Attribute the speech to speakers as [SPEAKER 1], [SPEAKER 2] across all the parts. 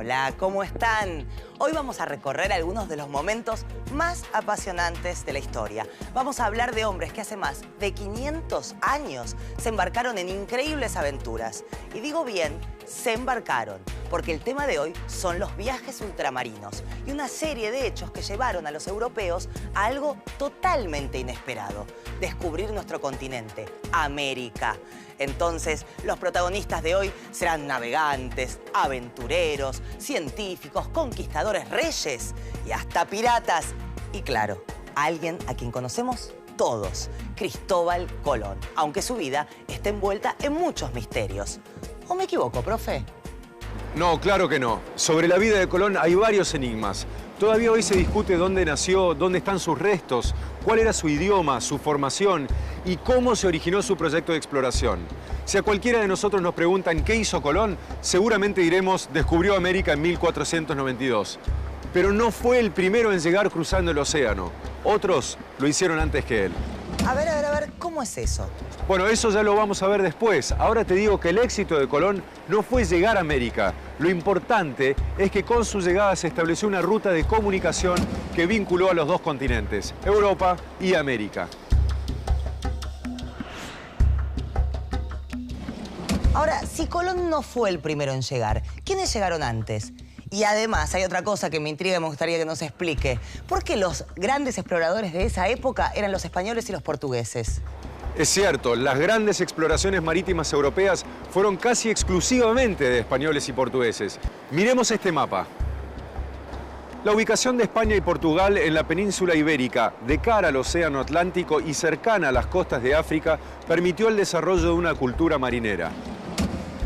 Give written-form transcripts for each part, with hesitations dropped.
[SPEAKER 1] Hola, ¿cómo están? Hoy vamos a recorrer algunos de los momentos más apasionantes de la historia. Vamos a hablar de hombres que hace más de 500 años se embarcaron en increíbles aventuras. Y digo bien, se embarcaron, porque el tema de hoy son los viajes ultramarinos y una serie de hechos que llevaron a los europeos a algo totalmente inesperado: descubrir nuestro continente, América. Entonces, los protagonistas de hoy serán navegantes, aventureros, científicos, conquistadores, reyes y hasta piratas. Y claro, alguien a quien conocemos todos, Cristóbal Colón, aunque su vida está envuelta en muchos misterios. ¿O me equivoco, profe?
[SPEAKER 2] No, claro que no. Sobre la vida de Colón hay varios enigmas. Todavía hoy se discute dónde nació, dónde están sus restos, cuál era su idioma, su formación y cómo se originó su proyecto de exploración. Si a cualquiera de nosotros nos preguntan qué hizo Colón, seguramente diremos descubrió América en 1492. Pero no fue el primero en llegar cruzando el océano. Otros lo hicieron antes que él.
[SPEAKER 1] A ver, ¿cómo es eso?
[SPEAKER 2] Bueno, eso ya lo vamos a ver después. Ahora te digo que el éxito de Colón no fue llegar a América. Lo importante es que con su llegada se estableció una ruta de comunicación que vinculó a los dos continentes, Europa y América.
[SPEAKER 1] Ahora, si Colón no fue el primero en llegar, ¿quiénes llegaron antes? Y además, hay otra cosa que me intriga y me gustaría que nos explique. ¿Por qué los grandes exploradores de esa época eran los españoles y los portugueses?
[SPEAKER 2] Es cierto, las grandes exploraciones marítimas europeas fueron casi exclusivamente de españoles y portugueses. Miremos este mapa. La ubicación de España y Portugal en la península ibérica, de cara al océano Atlántico y cercana a las costas de África, permitió el desarrollo de una cultura marinera.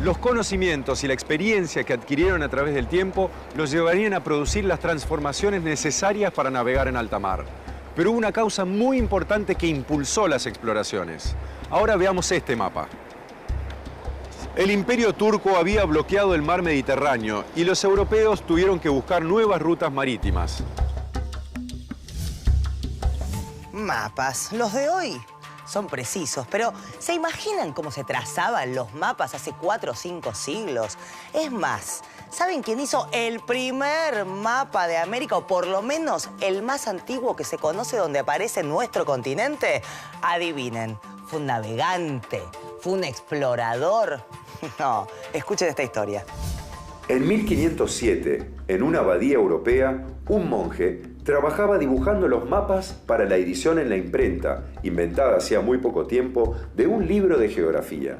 [SPEAKER 2] Los conocimientos y la experiencia que adquirieron a través del tiempo los llevarían a producir las transformaciones necesarias para navegar en alta mar. Pero hubo una causa muy importante que impulsó las exploraciones. Ahora veamos este mapa. El Imperio Turco había bloqueado el mar Mediterráneo y los europeos tuvieron que buscar nuevas rutas marítimas.
[SPEAKER 1] Mapas, los de hoy son precisos, pero ¿se imaginan cómo se trazaban los mapas hace 4 o 5 siglos? Es más, ¿saben quién hizo el primer mapa de América, o por lo menos el más antiguo que se conoce donde aparece nuestro continente? Adivinen, fue un navegante, fue un explorador. No, escuchen esta historia.
[SPEAKER 3] En 1507, en una abadía europea, un monje trabajaba dibujando los mapas para la edición en la imprenta, inventada hacía muy poco tiempo, de un libro de geografía.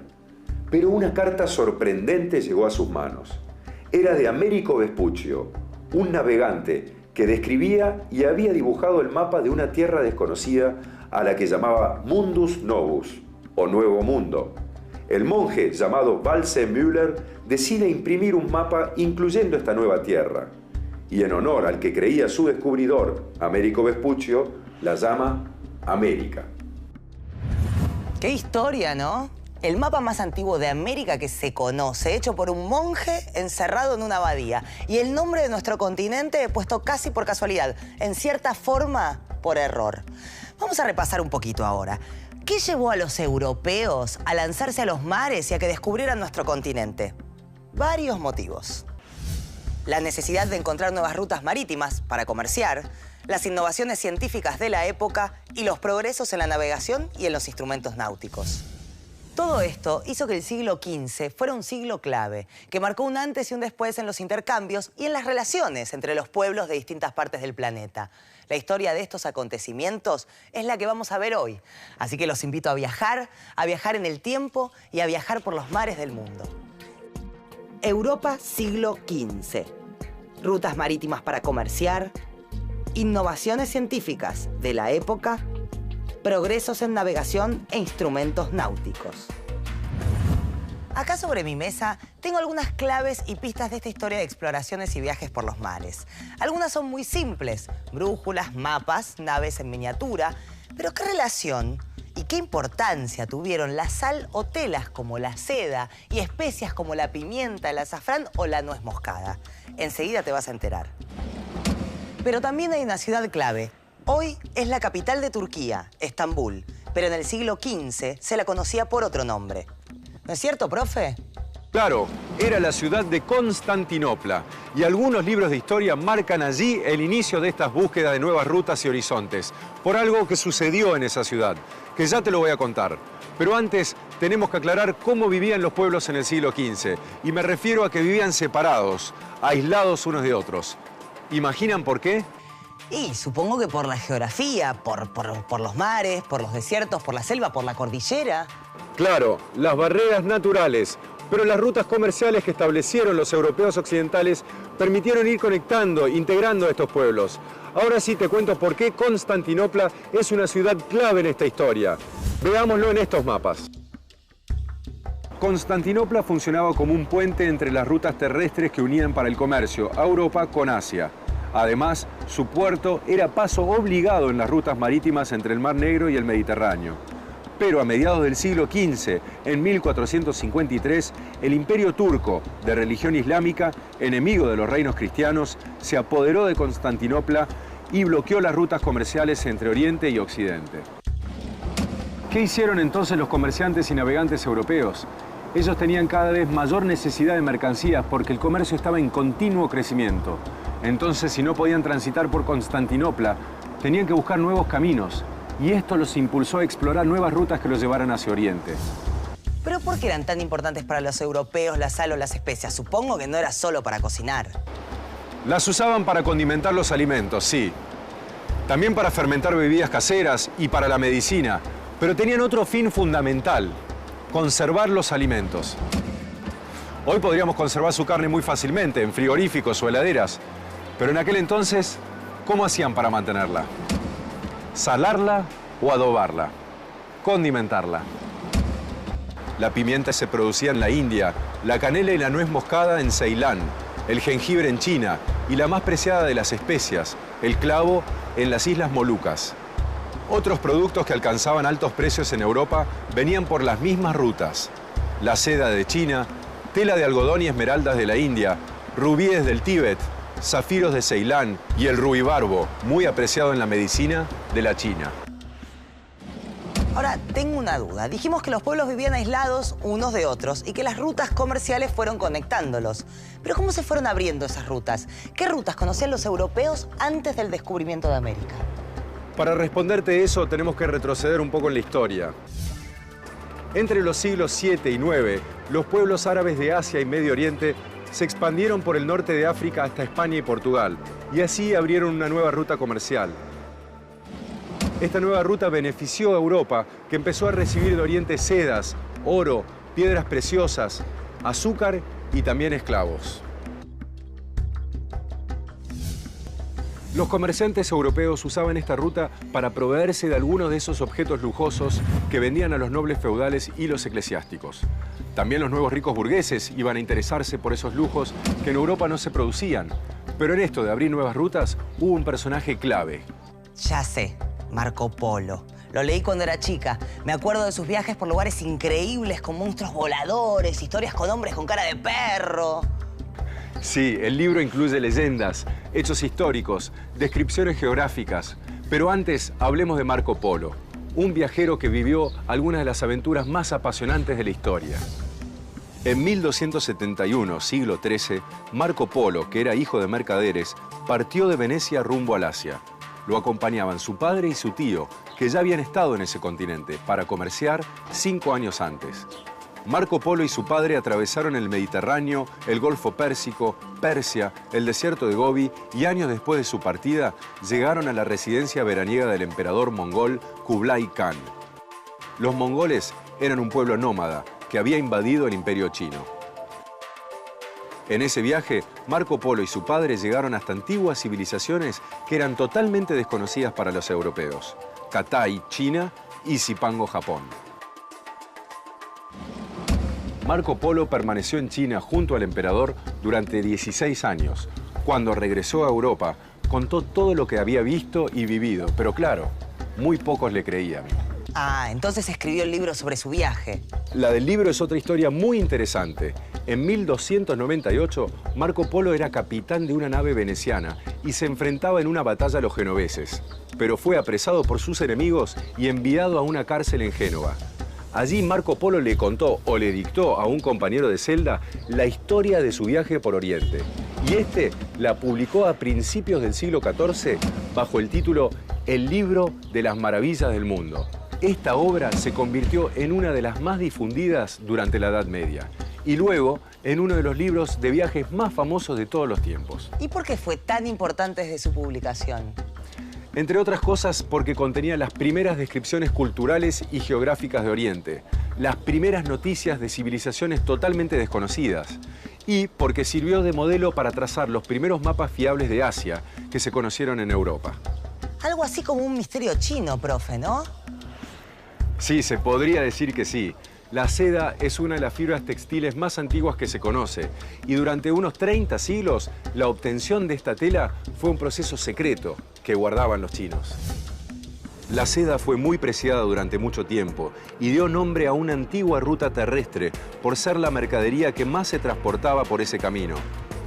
[SPEAKER 3] Pero una carta sorprendente llegó a sus manos. Era de Américo Vespuccio, un navegante que describía y había dibujado el mapa de una tierra desconocida a la que llamaba Mundus Novus, o Nuevo Mundo. El monje, llamado Waldseemüller, decide imprimir un mapa incluyendo esta nueva tierra. Y en honor al que creía su descubridor, Américo Vespuccio, la llama América.
[SPEAKER 1] ¡Qué historia!, ¿no? El mapa más antiguo de América que se conoce, hecho por un monje encerrado en una abadía. Y el nombre de nuestro continente puesto casi por casualidad, en cierta forma por error. Vamos a repasar un poquito ahora. ¿Qué llevó a los europeos a lanzarse a los mares y a que descubrieran nuestro continente? Varios motivos. La necesidad de encontrar nuevas rutas marítimas para comerciar, las innovaciones científicas de la época y los progresos en la navegación y en los instrumentos náuticos. Todo esto hizo que el siglo XV fuera un siglo clave, que marcó un antes y un después en los intercambios y en las relaciones entre los pueblos de distintas partes del planeta. La historia de estos acontecimientos es la que vamos a ver hoy. Así que los invito a viajar en el tiempo y a viajar por los mares del mundo. Europa, siglo XV. Rutas marítimas para comerciar, innovaciones científicas de la época, progresos en navegación e instrumentos náuticos. Acá sobre mi mesa tengo algunas claves y pistas de esta historia de exploraciones y viajes por los mares. Algunas son muy simples: brújulas, mapas, naves en miniatura. Pero ¿qué relación y qué importancia tuvieron la sal o telas como la seda y especias como la pimienta, el azafrán o la nuez moscada? Enseguida te vas a enterar. Pero también hay una ciudad clave. Hoy es la capital de Turquía, Estambul, pero en el siglo XV se la conocía por otro nombre. ¿No es cierto, profe?
[SPEAKER 2] Claro, era la ciudad de Constantinopla y algunos libros de historia marcan allí el inicio de estas búsquedas de nuevas rutas y horizontes, por algo que sucedió en esa ciudad, que ya te lo voy a contar. Pero antes tenemos que aclarar cómo vivían los pueblos en el siglo XV, y me refiero a que vivían separados, aislados unos de otros. ¿Imaginan por qué?
[SPEAKER 1] Y supongo que por la geografía, por los mares, por los desiertos, por la selva, por la cordillera.
[SPEAKER 2] Claro, las barreras naturales. Pero las rutas comerciales que establecieron los europeos occidentales permitieron ir conectando, integrando a estos pueblos. Ahora sí te cuento por qué Constantinopla es una ciudad clave en esta historia. Veámoslo en estos mapas. Constantinopla funcionaba como un puente entre las rutas terrestres que unían para el comercio a Europa con Asia. Además, su puerto era paso obligado en las rutas marítimas entre el Mar Negro y el Mediterráneo. Pero a mediados del siglo XV, en 1453, el Imperio Turco, de religión islámica, enemigo de los reinos cristianos, se apoderó de Constantinopla y bloqueó las rutas comerciales entre Oriente y Occidente. ¿Qué hicieron entonces los comerciantes y navegantes europeos? Ellos tenían cada vez mayor necesidad de mercancías porque el comercio estaba en continuo crecimiento. Entonces, si no podían transitar por Constantinopla, tenían que buscar nuevos caminos. Y esto los impulsó a explorar nuevas rutas que los llevaran hacia Oriente.
[SPEAKER 1] ¿Pero por qué eran tan importantes para los europeos la sal o las especias? Supongo que no era solo para cocinar.
[SPEAKER 2] Las usaban para condimentar los alimentos, sí. También para fermentar bebidas caseras y para la medicina. Pero tenían otro fin fundamental: conservar los alimentos. Hoy podríamos conservar su carne muy fácilmente en frigoríficos o heladeras. Pero en aquel entonces, ¿cómo hacían para mantenerla? Salarla o adobarla, condimentarla. La pimienta se producía en la India, la canela y la nuez moscada en Ceilán, el jengibre en China y la más preciada de las especias, el clavo, en las Islas Molucas. Otros productos que alcanzaban altos precios en Europa venían por las mismas rutas: la seda de China, tela de algodón y esmeraldas de la India, rubíes del Tíbet, zafiros de Ceilán y el ruibarbo, muy apreciado en la medicina, de la China.
[SPEAKER 1] Ahora, tengo una duda. Dijimos que los pueblos vivían aislados unos de otros y que las rutas comerciales fueron conectándolos. Pero ¿cómo se fueron abriendo esas rutas? ¿Qué rutas conocían los europeos antes del descubrimiento de América?
[SPEAKER 2] Para responderte eso, tenemos que retroceder un poco en la historia. Entre los siglos 7 y 9, los pueblos árabes de Asia y Medio Oriente se expandieron por el norte de África hasta España y Portugal, y así abrieron una nueva ruta comercial. Esta nueva ruta benefició a Europa, que empezó a recibir de Oriente sedas, oro, piedras preciosas, azúcar y también esclavos. Los comerciantes europeos usaban esta ruta para proveerse de algunos de esos objetos lujosos que vendían a los nobles feudales y los eclesiásticos. También los nuevos ricos burgueses iban a interesarse por esos lujos que en Europa no se producían. Pero en esto de abrir nuevas rutas hubo un personaje clave.
[SPEAKER 1] Ya sé, Marco Polo. Lo leí cuando era chica. Me acuerdo de sus viajes por lugares increíbles con monstruos voladores, historias con hombres con cara de perro.
[SPEAKER 2] Sí, el libro incluye leyendas, hechos históricos, descripciones geográficas. Pero antes hablemos de Marco Polo, un viajero que vivió algunas de las aventuras más apasionantes de la historia. En 1271, siglo XIII, Marco Polo, que era hijo de mercaderes, partió de Venecia rumbo al Asia. Lo acompañaban su padre y su tío, que ya habían estado en ese continente para comerciar 5 años antes. Marco Polo y su padre atravesaron el Mediterráneo, el Golfo Pérsico, Persia, el desierto de Gobi y años después de su partida llegaron a la residencia veraniega del emperador mongol Kublai Khan. Los mongoles eran un pueblo nómada que había invadido el imperio chino. En ese viaje, Marco Polo y su padre llegaron hasta antiguas civilizaciones que eran totalmente desconocidas para los europeos: Katai, China, y Zipango, Japón. Marco Polo permaneció en China junto al emperador durante 16 años. Cuando regresó a Europa, contó todo lo que había visto y vivido, pero claro, muy pocos le creían.
[SPEAKER 1] Ah, entonces escribió el libro sobre su viaje.
[SPEAKER 2] La del libro es otra historia muy interesante. En 1298, Marco Polo era capitán de una nave veneciana y se enfrentaba en una batalla a los genoveses, pero fue apresado por sus enemigos y enviado a una cárcel en Génova. Allí Marco Polo le contó o le dictó a un compañero de celda la historia de su viaje por Oriente. Y este la publicó a principios del siglo XIV bajo el título El libro de las maravillas del mundo. Esta obra se convirtió en una de las más difundidas durante la Edad Media y luego en uno de los libros de viajes más famosos de todos los tiempos.
[SPEAKER 1] ¿Y por qué fue tan importante desde su publicación?
[SPEAKER 2] Entre otras cosas porque contenía las primeras descripciones culturales y geográficas de Oriente, las primeras noticias de civilizaciones totalmente desconocidas y porque sirvió de modelo para trazar los primeros mapas fiables de Asia que se conocieron en Europa.
[SPEAKER 1] Algo así como un misterio chino, profe, ¿no?
[SPEAKER 2] Sí, se podría decir que sí. La seda es una de las fibras textiles más antiguas que se conoce y durante unos 30 siglos la obtención de esta tela fue un proceso secreto que guardaban los chinos. La seda fue muy preciada durante mucho tiempo y dio nombre a una antigua ruta terrestre por ser la mercadería que más se transportaba por ese camino.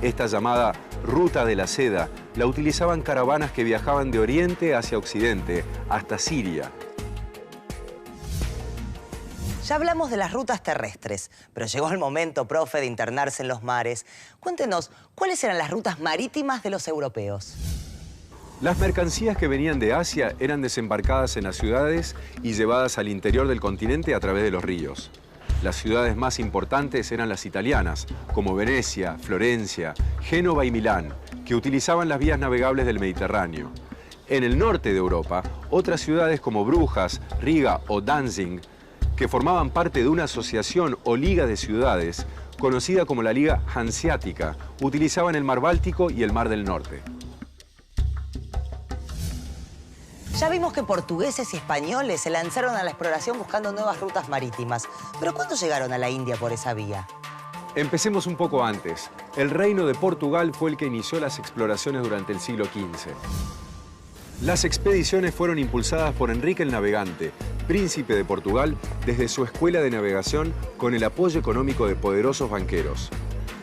[SPEAKER 2] Esta llamada Ruta de la Seda la utilizaban caravanas que viajaban de Oriente hacia Occidente, hasta Siria.
[SPEAKER 1] Ya hablamos de las rutas terrestres, pero llegó el momento, profe, de internarse en los mares. Cuéntenos, ¿cuáles eran las rutas marítimas de los europeos?
[SPEAKER 2] Las mercancías que venían de Asia eran desembarcadas en las ciudades y llevadas al interior del continente a través de los ríos. Las ciudades más importantes eran las italianas, como Venecia, Florencia, Génova y Milán, que utilizaban las vías navegables del Mediterráneo. En el norte de Europa, otras ciudades como Brujas, Riga o Danzig, que formaban parte de una asociación o liga de ciudades, conocida como la Liga Hanseática, utilizaban el mar Báltico y el mar del Norte.
[SPEAKER 1] Ya vimos que portugueses y españoles se lanzaron a la exploración buscando nuevas rutas marítimas. ¿Pero cuándo llegaron a la India por esa vía?
[SPEAKER 2] Empecemos un poco antes. El Reino de Portugal fue el que inició las exploraciones durante el siglo XV. Las expediciones fueron impulsadas por Enrique el Navegante, príncipe de Portugal, desde su escuela de navegación con el apoyo económico de poderosos banqueros.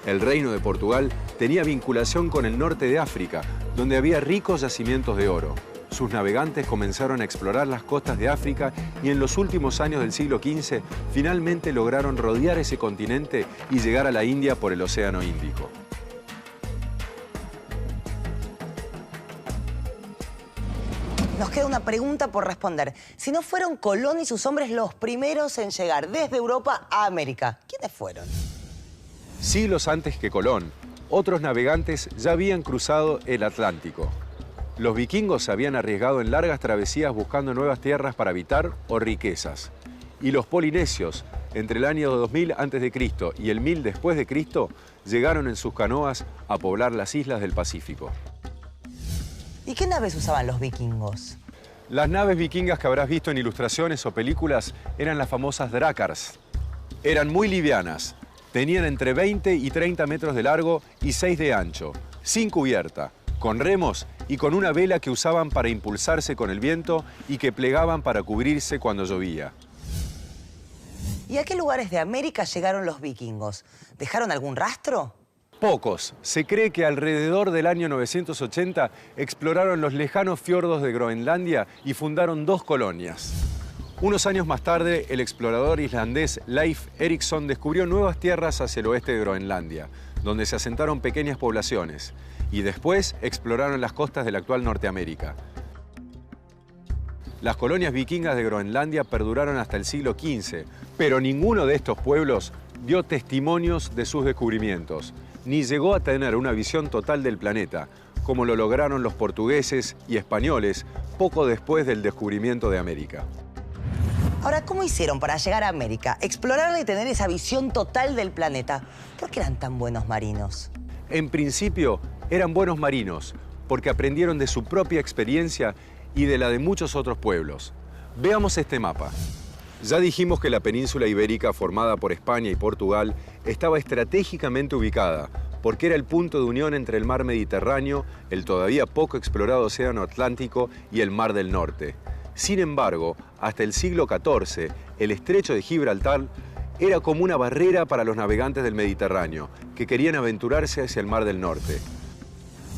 [SPEAKER 2] El Reino de Portugal tenía vinculación con el norte de África, donde había ricos yacimientos de oro. Sus navegantes comenzaron a explorar las costas de África y en los últimos años del siglo XV finalmente lograron rodear ese continente y llegar a la India por el Océano Índico.
[SPEAKER 1] Nos queda una pregunta por responder. Si no fueron Colón y sus hombres los primeros en llegar desde Europa a América, ¿quiénes fueron?
[SPEAKER 2] Siglos antes que Colón, otros navegantes ya habían cruzado el Atlántico. Los vikingos se habían arriesgado en largas travesías buscando nuevas tierras para habitar o riquezas. Y los polinesios, entre el año 2000 a.C. y el 1000 después de Cristo, llegaron en sus canoas a poblar las islas del Pacífico.
[SPEAKER 1] ¿Y qué naves usaban los vikingos?
[SPEAKER 2] Las naves vikingas que habrás visto en ilustraciones o películas eran las famosas drácars. Eran muy livianas, tenían entre 20 y 30 metros de largo y 6 de ancho, sin cubierta, con remos y con una vela que usaban para impulsarse con el viento y que plegaban para cubrirse cuando llovía.
[SPEAKER 1] ¿Y a qué lugares de América llegaron los vikingos? ¿Dejaron algún rastro?
[SPEAKER 2] Pocos. Se cree que alrededor del año 980 exploraron los lejanos fiordos de Groenlandia y fundaron 2 colonias. Unos años más tarde, el explorador islandés Leif Erikson descubrió nuevas tierras hacia el oeste de Groenlandia, donde se asentaron pequeñas poblaciones, y después exploraron las costas de la actual Norteamérica. Las colonias vikingas de Groenlandia perduraron hasta el siglo XV, pero ninguno de estos pueblos dio testimonios de sus descubrimientos, ni llegó a tener una visión total del planeta, como lo lograron los portugueses y españoles poco después del descubrimiento de América.
[SPEAKER 1] Ahora, ¿cómo hicieron para llegar a América, explorarla y tener esa visión total del planeta? ¿Por qué eran tan buenos marinos?
[SPEAKER 2] En principio, eran buenos marinos, porque aprendieron de su propia experiencia y de la de muchos otros pueblos. Veamos este mapa. Ya dijimos que la península ibérica, formada por España y Portugal, estaba estratégicamente ubicada, porque era el punto de unión entre el mar Mediterráneo, el todavía poco explorado Océano Atlántico y el Mar del Norte. Sin embargo, hasta el siglo XIV, el estrecho de Gibraltar era como una barrera para los navegantes del Mediterráneo, que querían aventurarse hacia el Mar del Norte.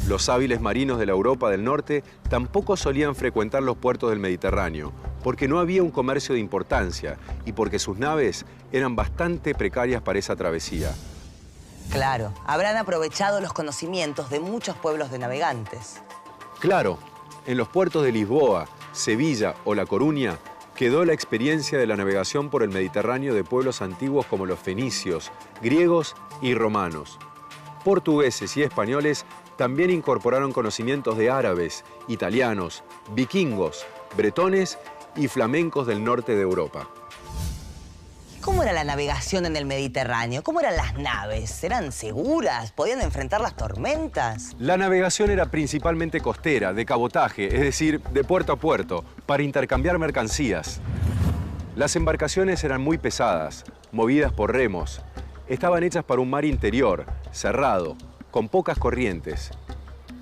[SPEAKER 2] Los hábiles marinos de la Europa del Norte tampoco solían frecuentar los puertos del Mediterráneo, porque no había un comercio de importancia y porque sus naves eran bastante precarias para esa travesía.
[SPEAKER 1] Claro, habrán aprovechado los conocimientos de muchos pueblos de navegantes.
[SPEAKER 2] Claro, en los puertos de Lisboa, Sevilla o La Coruña quedó la experiencia de la navegación por el Mediterráneo de pueblos antiguos como los fenicios, griegos y romanos. Portugueses y españoles también incorporaron conocimientos de árabes, italianos, vikingos, bretones y flamencos del norte de Europa.
[SPEAKER 1] ¿Cómo era la navegación en el Mediterráneo? ¿Cómo eran las naves? ¿Eran seguras? ¿Podían enfrentar las tormentas?
[SPEAKER 2] La navegación era principalmente costera, de cabotaje, es decir, de puerto a puerto, para intercambiar mercancías. Las embarcaciones eran muy pesadas, movidas por remos. Estaban hechas para un mar interior, cerrado, con pocas corrientes.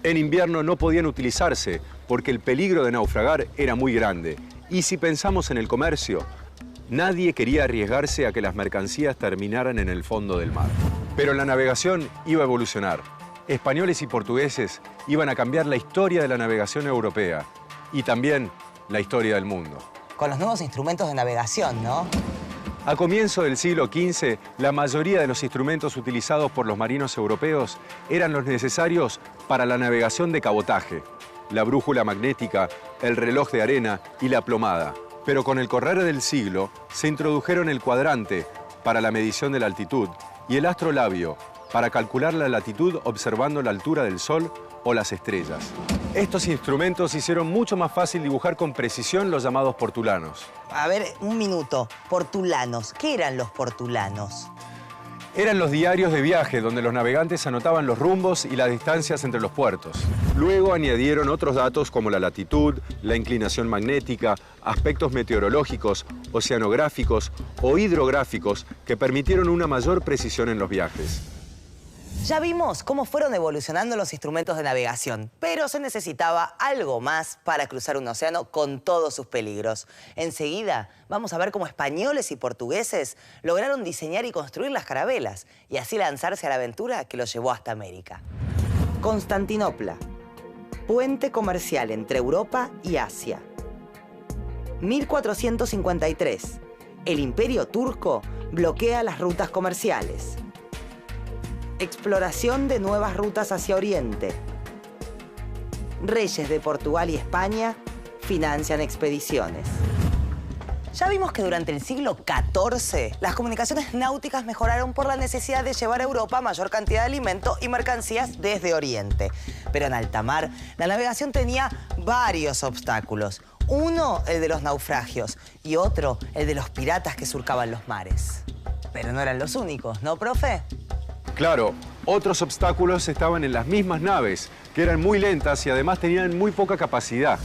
[SPEAKER 2] En invierno no podían utilizarse porque el peligro de naufragar era muy grande. Y si pensamos en el comercio, nadie quería arriesgarse a que las mercancías terminaran en el fondo del mar. Pero la navegación iba a evolucionar. Españoles y portugueses iban a cambiar la historia de la navegación europea y también la historia del mundo.
[SPEAKER 1] Con los nuevos instrumentos de navegación, ¿no?
[SPEAKER 2] A comienzos del siglo XV, la mayoría de los instrumentos utilizados por los marinos europeos eran los necesarios para la navegación de cabotaje: la brújula magnética, el reloj de arena y la plomada. Pero con el correr del siglo se introdujeron el cuadrante para la medición de la altitud y el astrolabio para calcular la latitud observando la altura del Sol o las estrellas. Estos instrumentos hicieron mucho más fácil dibujar con precisión los llamados portulanos.
[SPEAKER 1] A ver, un minuto. Portulanos. ¿Qué eran los portulanos?
[SPEAKER 2] Eran los diarios de viaje donde los navegantes anotaban los rumbos y las distancias entre los puertos. Luego añadieron otros datos como la latitud, la inclinación magnética, aspectos meteorológicos, oceanográficos o hidrográficos que permitieron una mayor precisión en los viajes.
[SPEAKER 1] Ya vimos cómo fueron evolucionando los instrumentos de navegación, pero se necesitaba algo más para cruzar un océano con todos sus peligros. Enseguida vamos a ver cómo españoles y portugueses lograron diseñar y construir las carabelas y así lanzarse a la aventura que los llevó hasta América. Constantinopla, puente comercial entre Europa y Asia. 1453, el Imperio Turco bloquea las rutas comerciales. Exploración de nuevas rutas hacia Oriente. Reyes de Portugal y España financian expediciones. Ya vimos que durante el siglo XIV las comunicaciones náuticas mejoraron por la necesidad de llevar a Europa mayor cantidad de alimento y mercancías desde Oriente. Pero en alta mar la navegación tenía varios obstáculos. Uno, el de los naufragios, y otro, el de los piratas que surcaban los mares. Pero no eran los únicos, ¿no, profe?
[SPEAKER 2] Claro, otros obstáculos estaban en las mismas naves, que eran muy lentas y además tenían muy poca capacidad.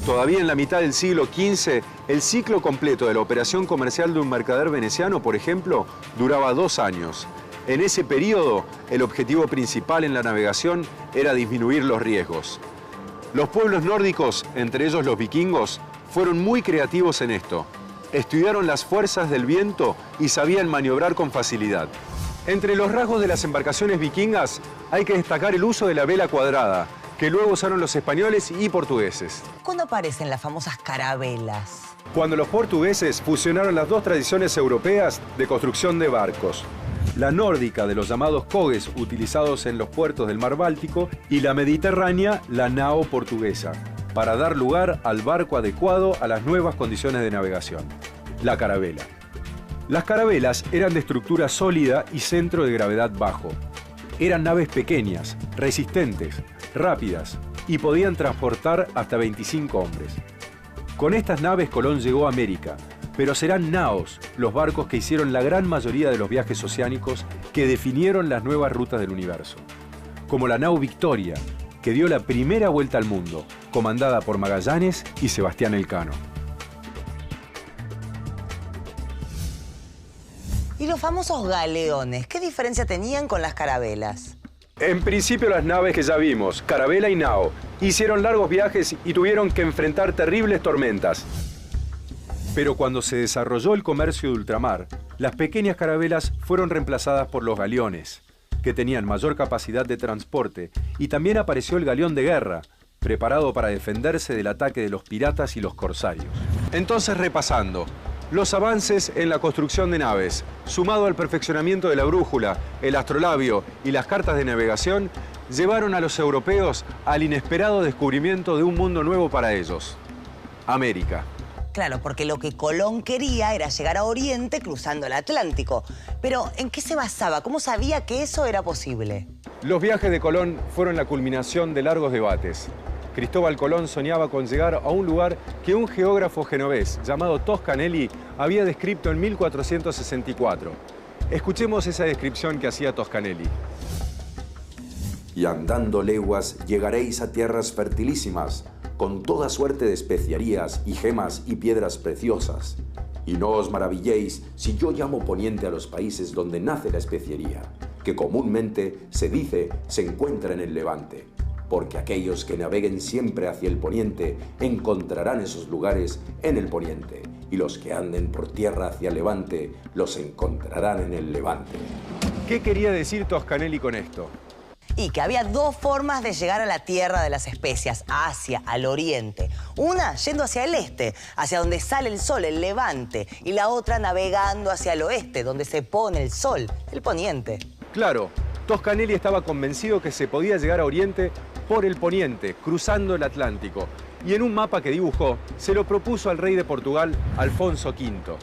[SPEAKER 2] Todavía en la mitad del siglo XV, el ciclo completo de la operación comercial de un mercader veneciano, por ejemplo, duraba 2 años. En ese periodo, el objetivo principal en la navegación era disminuir los riesgos. Los pueblos nórdicos, entre ellos los vikingos, fueron muy creativos en esto. Estudiaron las fuerzas del viento y sabían maniobrar con facilidad. Entre los rasgos de las embarcaciones vikingas hay que destacar el uso de la vela cuadrada, que luego usaron los españoles y portugueses.
[SPEAKER 1] ¿Cuándo aparecen las famosas carabelas?
[SPEAKER 2] Cuando los portugueses fusionaron las dos tradiciones europeas de construcción de barcos. La nórdica, de los llamados cogues utilizados en los puertos del mar Báltico, y la mediterránea, la nao portuguesa, para dar lugar al barco adecuado a las nuevas condiciones de navegación, la carabela. Las carabelas eran de estructura sólida y centro de gravedad bajo. Eran naves pequeñas, resistentes, rápidas y podían transportar hasta 25 hombres. Con estas naves Colón llegó a América, pero serán naos los barcos que hicieron la gran mayoría de los viajes oceánicos que definieron las nuevas rutas del universo. Como la nao Victoria, que dio la primera vuelta al mundo, comandada por Magallanes y Sebastián Elcano.
[SPEAKER 1] ¿Y los famosos galeones? ¿Qué diferencia tenían con las carabelas?
[SPEAKER 2] En principio las naves que ya vimos, carabela y nao, hicieron largos viajes y tuvieron que enfrentar terribles tormentas. Pero cuando se desarrolló el comercio de ultramar, las pequeñas carabelas fueron reemplazadas por los galeones. que tenían mayor capacidad de transporte, y también apareció el galeón de guerra, preparado para defenderse del ataque de los piratas y los corsarios. Entonces, repasando, los avances en la construcción de naves, sumado al perfeccionamiento de la brújula, el astrolabio y las cartas de navegación, llevaron a los europeos al inesperado descubrimiento de un mundo nuevo para ellos: América.
[SPEAKER 1] Claro, porque lo que Colón quería era llegar a Oriente cruzando el Atlántico. Pero, ¿en qué se basaba? ¿Cómo sabía que eso era posible?
[SPEAKER 2] Los viajes de Colón fueron la culminación de largos debates. Cristóbal Colón soñaba con llegar a un lugar que un geógrafo genovés llamado Toscanelli había descrito en 1464. Escuchemos esa descripción que hacía Toscanelli.
[SPEAKER 3] Y andando leguas llegaréis a tierras fertilísimas, con toda suerte de especiarías y gemas y piedras preciosas. Y no os maravilléis si yo llamo poniente a los países donde nace la especiería, que comúnmente se dice se encuentra en el Levante, porque aquellos que naveguen siempre hacia el poniente encontrarán esos lugares en el poniente, y los que anden por tierra hacia el Levante los encontrarán en el Levante.
[SPEAKER 2] ¿Qué quería decir Toscanelli con esto?
[SPEAKER 1] Y que había dos formas de llegar a la tierra de las especias, hacia, al oriente. Una yendo hacia el este, hacia donde sale el sol, el levante. Y la otra navegando hacia el oeste, donde se pone el sol, el poniente.
[SPEAKER 2] Claro, Toscanelli estaba convencido que se podía llegar a Oriente por el poniente, cruzando el Atlántico. Y en un mapa que dibujó, se lo propuso al rey de Portugal, Alfonso V.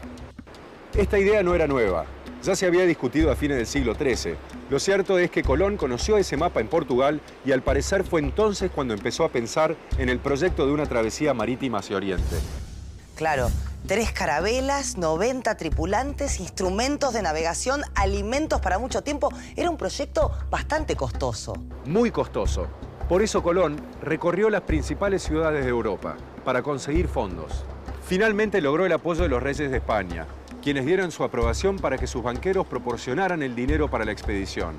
[SPEAKER 2] Esta idea no era nueva. Ya se había discutido a fines del siglo XIII. Lo cierto es que Colón conoció ese mapa en Portugal y al parecer fue entonces cuando empezó a pensar en el proyecto de una travesía marítima hacia Oriente.
[SPEAKER 1] Claro, 3 carabelas, 90 tripulantes, instrumentos de navegación, alimentos para mucho tiempo. Era un proyecto bastante costoso.
[SPEAKER 2] Muy costoso. Por eso Colón recorrió las principales ciudades de Europa para conseguir fondos. Finalmente logró el apoyo de los reyes de España, quienes dieron su aprobación para que sus banqueros proporcionaran el dinero para la expedición.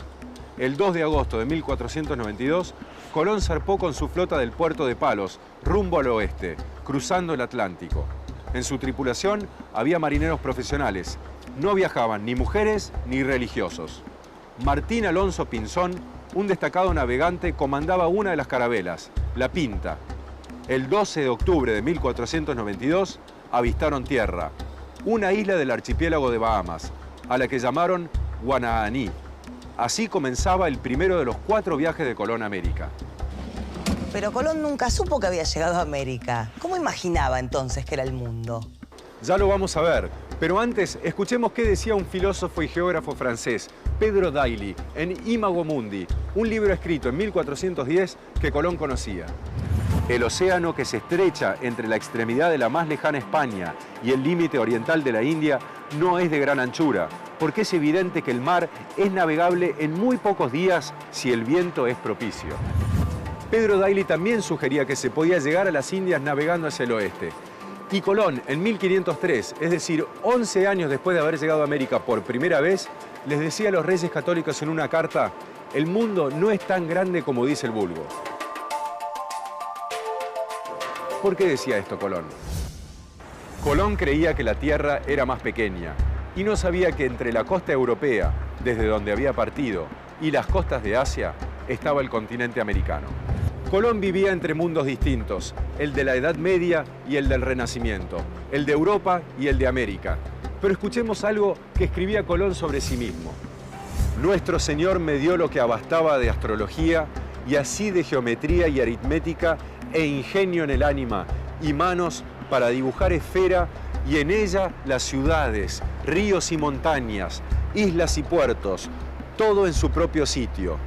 [SPEAKER 2] El 2 de agosto de 1492, Colón zarpó con su flota del puerto de Palos, rumbo al oeste, cruzando el Atlántico. En su tripulación había marineros profesionales. No viajaban ni mujeres ni religiosos. Martín Alonso Pinzón, un destacado navegante, comandaba una de las carabelas, la Pinta. El 12 de octubre de 1492 avistaron tierra, una isla del archipiélago de Bahamas, a la que llamaron Guanahani. Así comenzaba el primero de los 4 viajes de Colón a América.
[SPEAKER 1] Pero Colón nunca supo que había llegado a América. ¿Cómo imaginaba entonces que era el mundo?
[SPEAKER 2] Ya lo vamos a ver, pero antes escuchemos qué decía un filósofo y geógrafo francés, Pedro Dailly, en Imago Mundi, un libro escrito en 1410 que Colón conocía. El océano que se estrecha entre la extremidad de la más lejana España y el límite oriental de la India no es de gran anchura, porque es evidente que el mar es navegable en muy pocos días si el viento es propicio. Pedro Dailly también sugería que se podía llegar a las Indias navegando hacia el oeste. Y Colón, en 1503, es decir, 11 años después de haber llegado a América por primera vez, les decía a los reyes católicos en una carta: el mundo no es tan grande como dice el vulgo. ¿Por qué decía esto Colón? Colón creía que la Tierra era más pequeña y no sabía que entre la costa europea, desde donde había partido, y las costas de Asia, estaba el continente americano. Colón vivía entre mundos distintos, el de la Edad Media y el del Renacimiento, el de Europa y el de América. Pero escuchemos algo que escribía Colón sobre sí mismo. Nuestro Señor me dio lo que abastaba de astrología y así de geometría y aritmética e ingenio en el ánima y manos para dibujar esfera y en ella las ciudades, ríos y montañas, islas y puertos, todo en su propio sitio.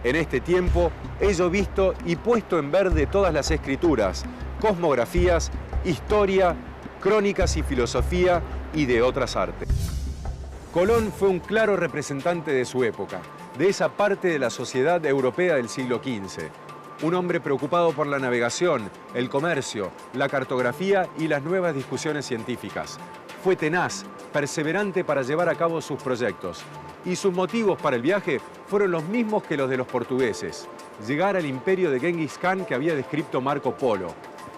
[SPEAKER 2] En este tiempo he yo visto y puesto en verde todas las escrituras, cosmografías, historia, crónicas y filosofía y de otras artes. Colón fue un claro representante de su época, de esa parte de la sociedad europea del siglo XV. Un hombre preocupado por la navegación, el comercio, la cartografía y las nuevas discusiones científicas. Fue tenaz, perseverante para llevar a cabo sus proyectos. Y sus motivos para el viaje fueron los mismos que los de los portugueses: llegar al imperio de Genghis Khan que había descrito Marco Polo,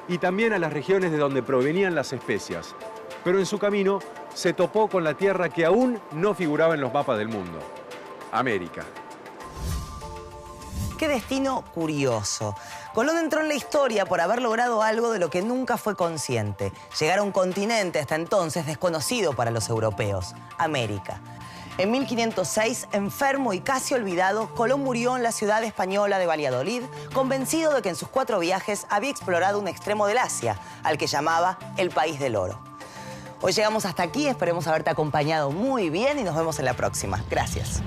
[SPEAKER 2] y también a las regiones de donde provenían las especias. Pero en su camino se topó con la tierra que aún no figuraba en los mapas del mundo: América.
[SPEAKER 1] Qué destino curioso. Colón entró en la historia por haber logrado algo de lo que nunca fue consciente: llegar a un continente hasta entonces desconocido para los europeos, América. En 1506, enfermo y casi olvidado, Colón murió en la ciudad española de Valladolid, convencido de que en sus 4 viajes había explorado un extremo del Asia, al que llamaba el País del Oro. Hoy llegamos hasta aquí, esperemos haberte acompañado muy bien y nos vemos en la próxima. Gracias.